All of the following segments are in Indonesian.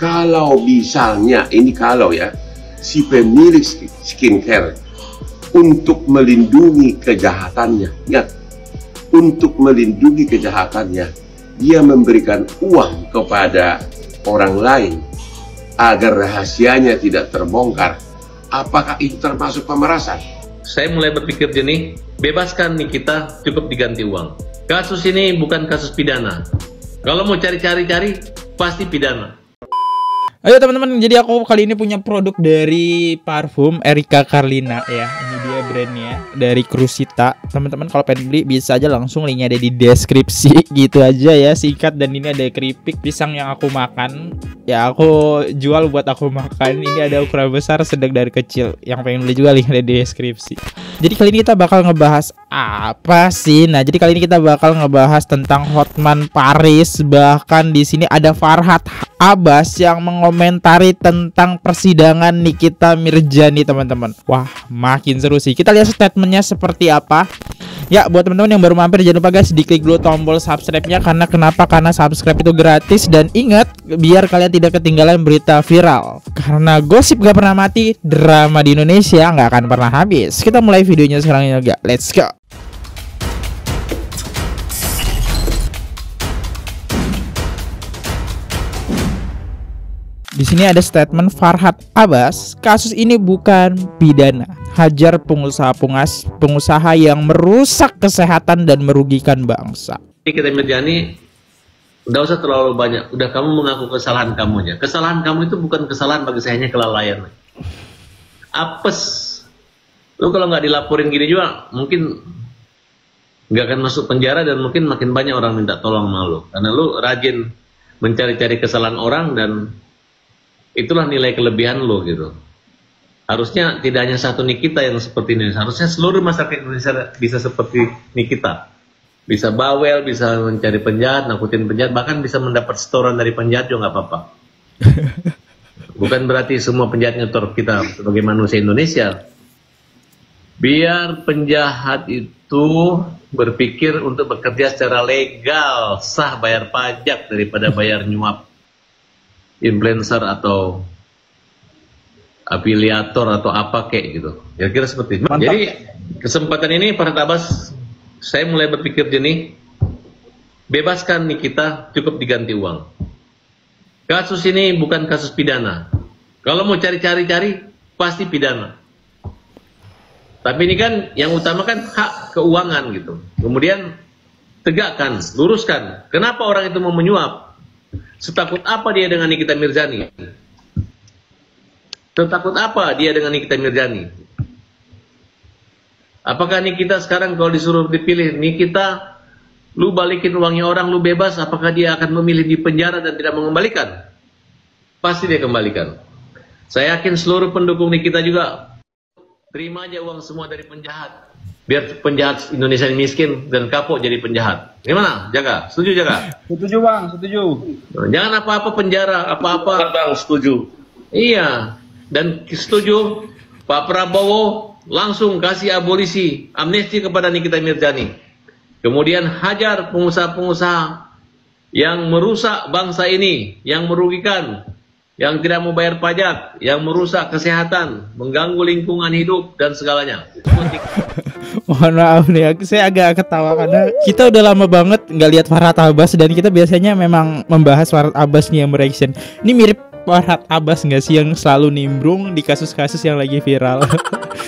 Kalau misalnya, ini kalau ya, si pemilik skincare untuk melindungi kejahatannya, ingat, untuk melindungi kejahatannya, dia memberikan uang kepada orang lain agar rahasianya tidak terbongkar. Apakah itu termasuk pemerasan? Saya mulai berpikir jernih, bebaskan Nikita, cukup diganti uang. Kasus ini bukan kasus pidana. Kalau mau cari-cari, pasti pidana. Ayo teman-teman, jadi aku kali ini punya produk dari parfum Erika Carlina ya. Ini dia brandnya dari Crusita. Teman-teman kalau pengen beli bisa aja langsung, linknya ada di deskripsi. Gitu aja ya, singkat. Dan ini ada keripik pisang yang aku makan. Ya aku jual buat aku makan. Ini ada ukuran besar, sedang dari kecil. Yang pengen beli juga linknya ada di deskripsi. Jadi kali ini kita bakal ngebahas apa sih? Nah, jadi kali ini kita bakal ngebahas tentang Hotman Paris. Bahkan di sini ada Farhad Abbas yang mengomentari tentang persidangan Nikita Mirzani, teman-teman. Wah, makin seru sih. Kita lihat statementnya seperti apa. Ya, buat teman-teman yang baru mampir, jangan lupa guys diklik dulu tombol subscribe-nya. Karena kenapa? Karena subscribe itu gratis. Dan ingat, biar kalian tidak ketinggalan berita viral. Karena gosip gak pernah mati, drama di Indonesia gak akan pernah habis. Kita mulai videonya sekarang juga. Let's go. Di sini ada statement Farhad Abbas, kasus ini bukan pidana. Hajar pengusaha yang merusak kesehatan dan merugikan bangsa. Nikita Mirzani, nggak usah terlalu banyak. Udah kamu mengaku kesalahan kamu aja. Kesalahan kamu itu bukan kesalahan, bagi saya hanya kelalaian. Apes. Lu kalau nggak dilaporin gini juga, mungkin nggak akan masuk penjara dan mungkin makin banyak orang minta tolong sama lu. Karena lu rajin mencari-cari kesalahan orang dan itulah nilai kelebihan lo gitu. Harusnya tidak hanya satu Nikita yang seperti ini. Harusnya seluruh masyarakat Indonesia bisa seperti Nikita. Bisa bawel, bisa mencari penjahat, nakutin penjahat, bahkan bisa mendapat setoran dari penjahat juga nggak apa-apa. Bukan berarti semua penjahat nyetor kita sebagai manusia Indonesia. Biar penjahat itu berpikir untuk bekerja secara legal, sah, bayar pajak daripada bayar nyuap influencer atau afiliator atau apa kayak gitu. Kira-kira seperti itu. Jadi kesempatan ini Farhad Abbas, saya mulai berpikir jernih, bebaskan Nikita, cukup diganti uang. Kasus ini bukan kasus pidana. Kalau mau cari-cari, pasti pidana. Tapi ini kan yang utama kan hak keuangan gitu. Kemudian tegakkan, luruskan. Kenapa orang itu mau menyuap? Setakut apa dia dengan Nikita Mirzani? Setakut apa dia dengan Nikita Mirzani? Apakah Nikita sekarang kalau disuruh dipilih, Nikita, lu balikin uangnya orang, lu bebas, apakah dia akan memilih di penjara dan tidak mengembalikan? Pasti dia kembalikan. Saya yakin seluruh pendukung Nikita juga terima aja uang semua dari penjahat. Biar penjahat Indonesia miskin dan kapok jadi penjahat. Gimana, Jaga? Setuju, Jaga? Setuju, Bang. Setuju. Jangan apa-apa penjara, apa-apa. Bang, setuju. Iya. Dan setuju, Pak Prabowo langsung kasih abolisi, amnesti kepada Nikita Mirzani. Kemudian hajar pengusaha-pengusaha yang merusak bangsa ini, yang merugikan, yang tidak mau bayar pajak, yang merusak kesehatan, mengganggu lingkungan hidup, dan segalanya. Mohon maaf nih, saya agak ketawa karena kita udah lama banget nggak lihat Farhad Abbas. Dan kita biasanya memang membahas Farhad Abbas nih yang mereaction. Ini mirip Farhad Abbas nggak sih, yang selalu nimbrung di kasus-kasus yang lagi viral.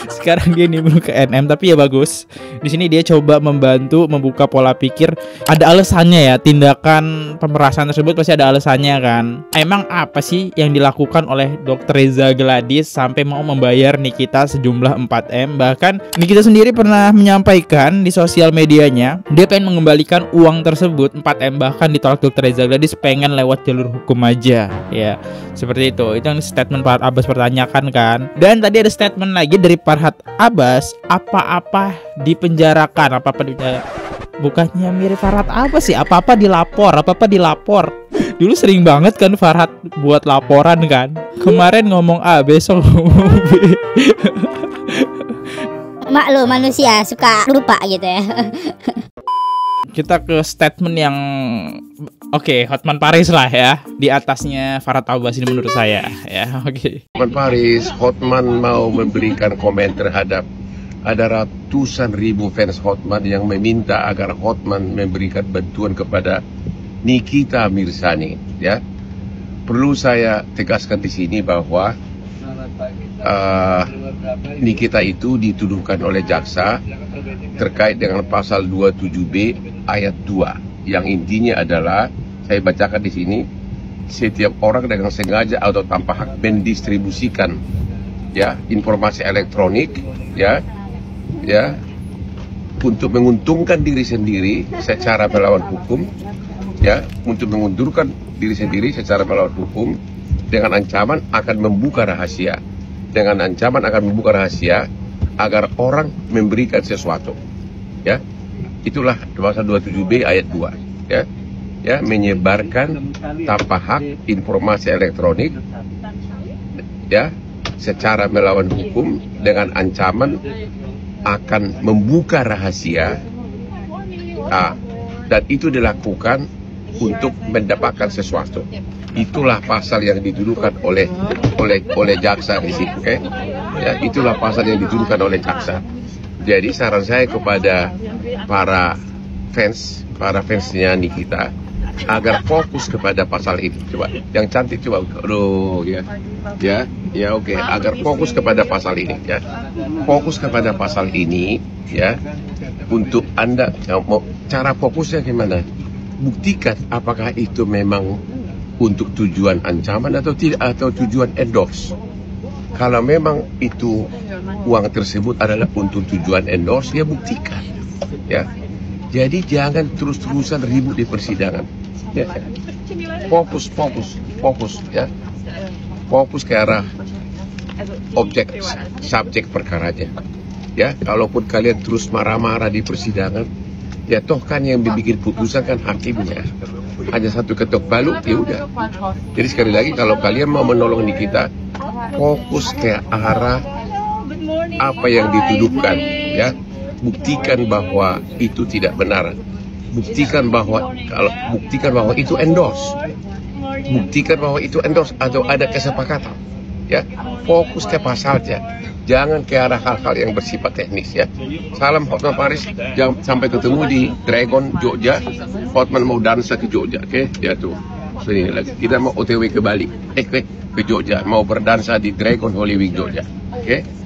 Sekarang dia nimbrung ke NM, tapi ya bagus. Di sini dia coba membantu membuka pola pikir. Ada alasannya ya, tindakan pemerasan tersebut pasti ada alasannya kan. Emang apa sih yang dilakukan oleh Dr. Reza Gladys sampai mau membayar Nikita sejumlah 4M? Bahkan Nikita sendiri pernah menyampaikan di sosial medianya dia pengen mengembalikan uang tersebut 4M, bahkan ditolak Dr. Reza Gladys, pengen lewat jalur hukum aja. Ya, seperti itu. Itu yang statement Farhad Abbas pertanyakan kan. Dan tadi ada statement lagi dari Farhad Abbas, apa-apa dipenjarakan, apa-apa bukannya mirip Farhad Abbas sih, apa-apa dilapor, apa-apa dilapor. Dulu sering banget kan Farhad buat laporan kan. Kemarin ngomong A, besok ngomong B. Maklum manusia suka lupa gitu ya. kita ke statement yang oke, Hotman Paris lah ya, di atasnya Farhad Abbas ini menurut saya ya. Hotman Paris, Hotman mau memberikan komen terhadap ada ratusan ribu fans Hotman yang meminta agar Hotman memberikan bantuan kepada Nikita Mirzani, ya. Perlu saya tegaskan di sini bahwa Nikita itu dituduhkan oleh jaksa terkait dengan pasal 27B ayat 2 yang intinya adalah, saya bacakan di sini, setiap orang dengan sengaja atau tanpa hak mendistribusikan ya informasi elektronik ya untuk menguntungkan diri sendiri secara melawan hukum, ya, untuk menguntungkan diri sendiri secara melawan hukum dengan ancaman akan membuka rahasia, agar orang memberikan sesuatu, ya. Itulah pasal 27B ayat 2, ya, menyebarkan tanpa hak informasi elektronik, ya, secara melawan hukum dengan ancaman akan membuka rahasia, dan itu dilakukan untuk mendapatkan sesuatu. Itulah pasal yang dituduhkan oleh jaksa di sini, oke? Ya, itulah pasal yang dituduhkan oleh jaksa. Jadi saran saya kepada para fansnya Nikita agar fokus kepada pasal ini. Coba, yang cantik coba, aduh, ya, oke. Agar fokus kepada pasal ini, ya. Fokus kepada pasal ini, ya. Untuk Anda, cara fokusnya gimana? Buktikan apakah itu memang untuk tujuan ancaman atau tidak, atau tujuan endorse. Kalau memang itu uang tersebut adalah untuk tujuan endorse, ya buktikan, ya. Jadi jangan terus-terusan ribut di persidangan. Ya. Fokus, ya. Fokus ke arah subjek perkaranya. Ya, kalaupun kalian terus marah-marah di persidangan, ya toh kan yang bikin putusan kan hakimnya. Hanya satu ketok palu, ya udah. Jadi sekali lagi, kalau kalian mau menolong Nikita, fokus ke arah apa yang dituduhkan, ya. Buktikan bahwa itu tidak benar. Buktikan bahwa itu endorse. Buktikan bahwa itu endorse atau ada kesepakatan. Ya, fokus ke pasalnya. Jangan ke arah hal-hal yang bersifat teknis, ya. Salam Hotman Paris. Jangan sampai ketemu di Dragon Jogja. Hotman mau dansa ke Jogja, oke? Ya tuh. Sini lagi. Kita mau OTW ke Bali. Ke Jogja. Mau berdansa di Dragon Holy Week Jogja, oke?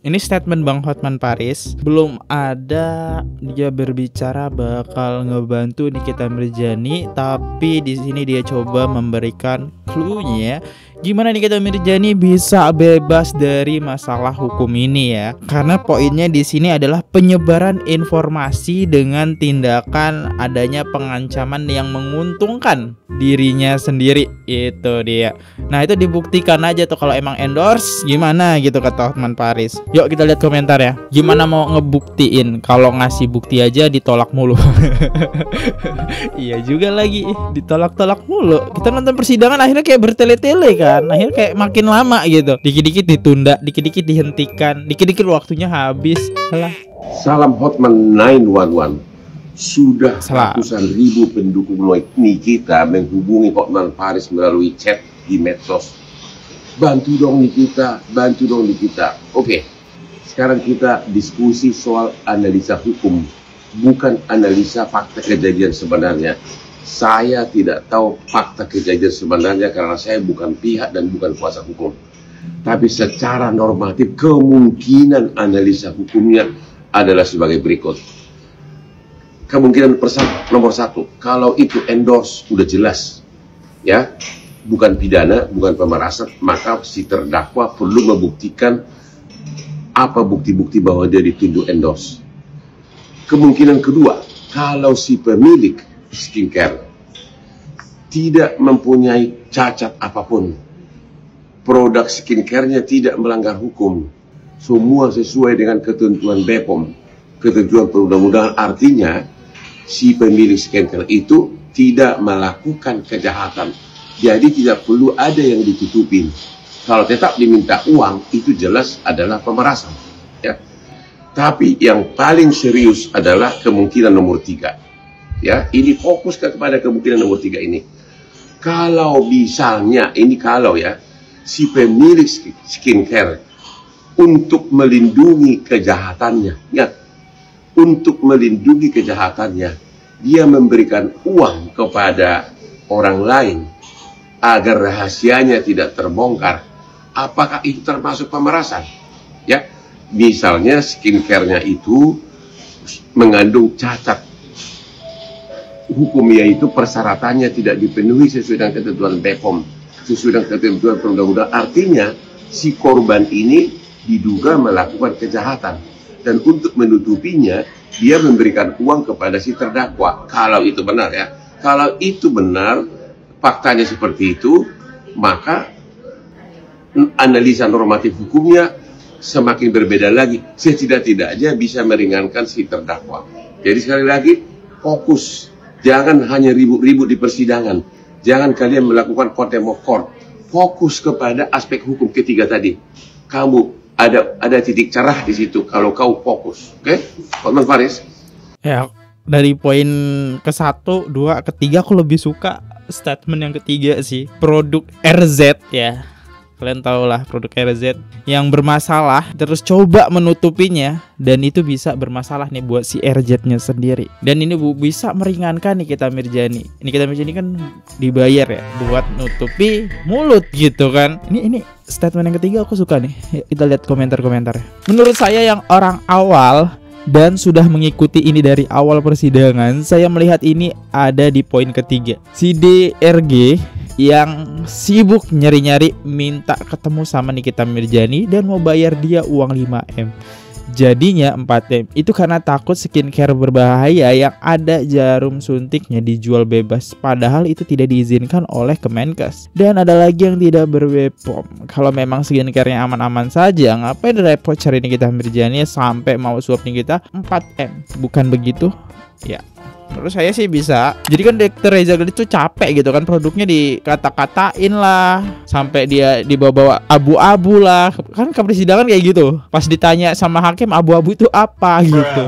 Ini statement Bang Hotman Paris, belum ada dia berbicara bakal ngebantu Nikita Mirzani, tapi di sini dia coba memberikan clue-nya gimana Nikita Mirzani bisa bebas dari masalah hukum ini, ya. Karena poinnya di sini adalah penyebaran informasi dengan tindakan adanya pengancaman yang menguntungkan dirinya sendiri, itu dia. Nah, itu dibuktikan aja tuh kalau emang endorse gimana gitu kata Hotman Paris. Yuk kita lihat komentar ya. Gimana mau ngebuktiin kalau ngasih bukti aja ditolak mulu. Iya juga lagi, ditolak-tolak mulu. Kita nonton persidangan akhirnya kayak bertele-tele kan. Akhirnya kayak makin lama gitu. Dikit-dikit ditunda, dikit-dikit dihentikan, dikit-dikit waktunya habis. Alah. Salam Hotman 911. Sudah ratusan ribu pendukung Nikita menghubungi Hotman Paris melalui chat di medsos. Bantu dong Nikita. Oke. Sekarang kita diskusi soal analisa hukum, bukan analisa fakta kejadian sebenarnya. Saya tidak tahu fakta kejadian sebenarnya karena saya bukan pihak dan bukan kuasa hukum. Tapi secara normatif kemungkinan analisa hukumnya adalah sebagai berikut. Kemungkinan nomor satu, kalau itu endorse udah jelas, ya, bukan pidana, bukan pemerasan, maka si terdakwa perlu membuktikan apa bukti-bukti bahwa dia dituduh endorse. Kemungkinan kedua, kalau si pemilik skincare tidak mempunyai cacat apapun, produk skincare-nya tidak melanggar hukum, semua sesuai dengan ketentuan BPOM, ketentuan perundang-undangan, artinya si pemilik skincare itu tidak melakukan kejahatan. Jadi tidak perlu ada yang ditutupin. Kalau tetap diminta uang, itu jelas adalah pemerasan, ya. Tapi yang paling serius adalah kemungkinan nomor 3. ya, ini fokus kepada kemungkinan nomor 3 ini. Kalau misalnya, ini kalau ya, si pemilik skincare untuk melindungi kejahatannya, ya, untuk melindungi kejahatannya, dia memberikan uang kepada orang lain agar rahasianya tidak terbongkar. Apakah itu termasuk pemerasan? Ya, misalnya skincare-nya itu mengandung cacat, hukumnya itu persyaratannya tidak dipenuhi sesuai dengan ketentuan BPOM, sesuai dengan ketentuan perundang-undang. Artinya si korban ini diduga melakukan kejahatan, dan untuk menutupinya dia memberikan uang kepada si terdakwa. Kalau itu benar ya, kalau itu benar, faktanya seperti itu, maka analisa normatif hukumnya semakin berbeda lagi. Setidak-tidaknya bisa meringankan si terdakwa. Jadi sekali lagi, fokus. Jangan hanya ribut-ribut di persidangan. Jangan kalian melakukan contempt of court. Fokus kepada aspek hukum ketiga tadi. Kamu ada titik cerah di situ kalau kau fokus. Oke? Hotman Paris? Ya, dari poin ke-1, 2, ke-3 aku lebih suka statement yang ketiga sih. Produk RZ ya. Kalian tahu lah produk RZ yang bermasalah, terus coba menutupinya, dan itu bisa bermasalah nih buat si RZ-nya sendiri. Dan ini bisa meringankan Nikita Mirzani. Nikita Mirzani kan dibayar ya buat nutupi mulut gitu kan. Ini statement yang ketiga aku suka nih. Kita lihat komentar-komentarnya. Menurut saya yang orang awal dan sudah mengikuti ini dari awal persidangan, saya melihat ini ada di poin ketiga. Si DRG yang sibuk nyari-nyari minta ketemu sama Nikita Mirzani dan mau bayar dia uang 5M. Jadinya 4M. Itu karena takut skincare berbahaya yang ada jarum suntiknya dijual bebas, padahal itu tidak diizinkan oleh Kemenkes. Dan ada lagi yang tidak ber-BPOM. Kalau memang skincare-nya aman-aman saja, ngapain repot cari Nikita Mirzani sampai mau suap Nikita 4M? Bukan begitu? Ya, menurut saya sih bisa. Jadi kan Dr. Reza Gali tuh capek gitu kan, produknya dikata-katain lah, sampai dia dibawa-bawa abu-abu lah. Kan ke persidangan kayak gitu. Pas ditanya sama hakim abu-abu itu apa gitu.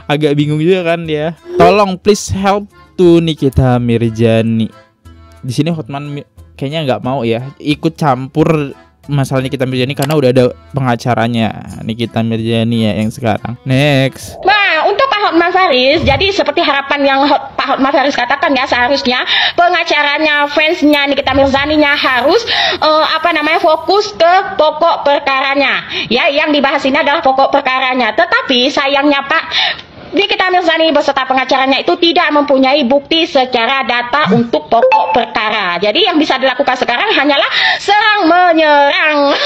Agak bingung juga kan dia. Tolong please help to Nikita Mirzani. Di sini Hotman kayaknya nggak mau ya ikut campur masalah Nikita Mirzani karena udah ada pengacaranya Nikita Mirzani ya yang sekarang. Next. Nah, untuk Pak Hotman Paris, jadi seperti harapan yang Pak Hotman Paris katakan ya, seharusnya pengacaranya, fansnya Nikita Mirzani-nya harus fokus ke pokok perkaranya. Ya, yang dibahas ini adalah pokok perkaranya. Tetapi sayangnya Pak, Nikita Mirzani beserta pengacaranya itu tidak mempunyai bukti secara data untuk pokok perkara. Jadi yang bisa dilakukan sekarang hanyalah serang menyerang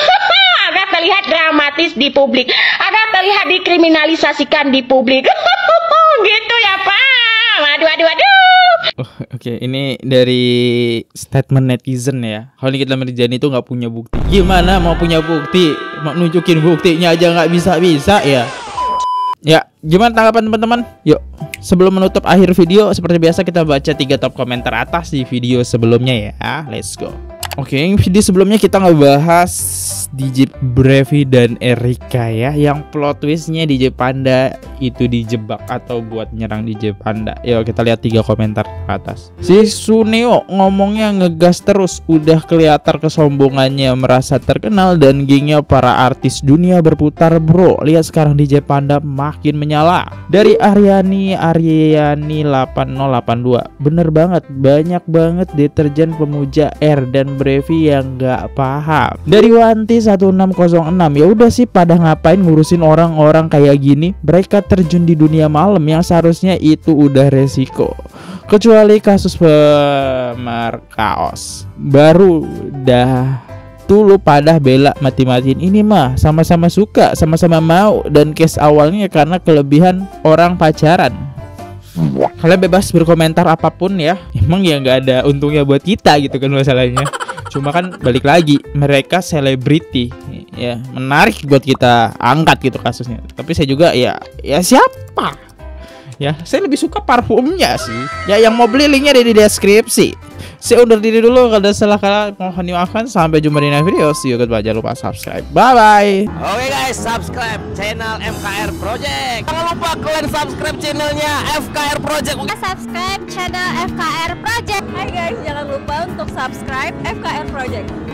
agar terlihat dramatis di publik, agar terlihat dikriminalisasikan di publik. Gitu ya Pak. Waduh. Oke, ini dari statement netizen ya. Kalau Nikita Mirzani itu nggak punya bukti. Gimana mau punya bukti? Mau nunjukin buktinya aja nggak bisa ya. Ya, gimana tanggapan teman-teman? Yuk, sebelum menutup akhir video, seperti biasa kita baca 3 top komentar atas di video sebelumnya ya. Let's go. Oke, video sebelumnya kita ngebahas DJ Brevi dan Erika ya, yang plot twistnya DJ Panda itu dijebak atau buat nyerang DJ Panda. Yuk kita lihat 3 komentar ke atas. Si Suneo ngomongnya ngegas terus, udah kelihatan kesombongannya, merasa terkenal dan gengnya para artis dunia berputar bro. Lihat sekarang DJ Panda makin menyala. Dari Aryani 8082, bener banget, banyak banget deterjen pemuja R dan Brevi yang nggak paham. Dari Wanti 1606, ya udah sih, pada ngapain ngurusin orang-orang kayak gini? Mereka terjun di dunia malam yang seharusnya itu udah resiko. Kecuali kasus pemarkaos, baru dah dulu pada bela mati-matiin. Ini mah sama-sama suka, sama-sama mau, dan case awalnya karena kelebihan orang pacaran. Kalian bebas berkomentar apapun ya. Emang ya nggak ada untungnya buat kita gitu kan masalahnya. Cuma kan balik lagi, mereka selebriti ya, menarik buat kita angkat gitu kasusnya. Tapi saya juga ya siapa? Ya, saya lebih suka parfumnya sih. Ya, yang mau beli linknya ada di deskripsi. Saya undur diri dulu, kalau ada salah kata mohon dimaafkan. Sampai jumpa di next video. See you, goodbye. Jangan lupa subscribe. Bye bye. Oke guys, subscribe channel FKR Project. Jangan lupa kalian subscribe channelnya FKR Project. Subscribe channel FKR Project. Hai guys, jangan lupa untuk subscribe FKR Project.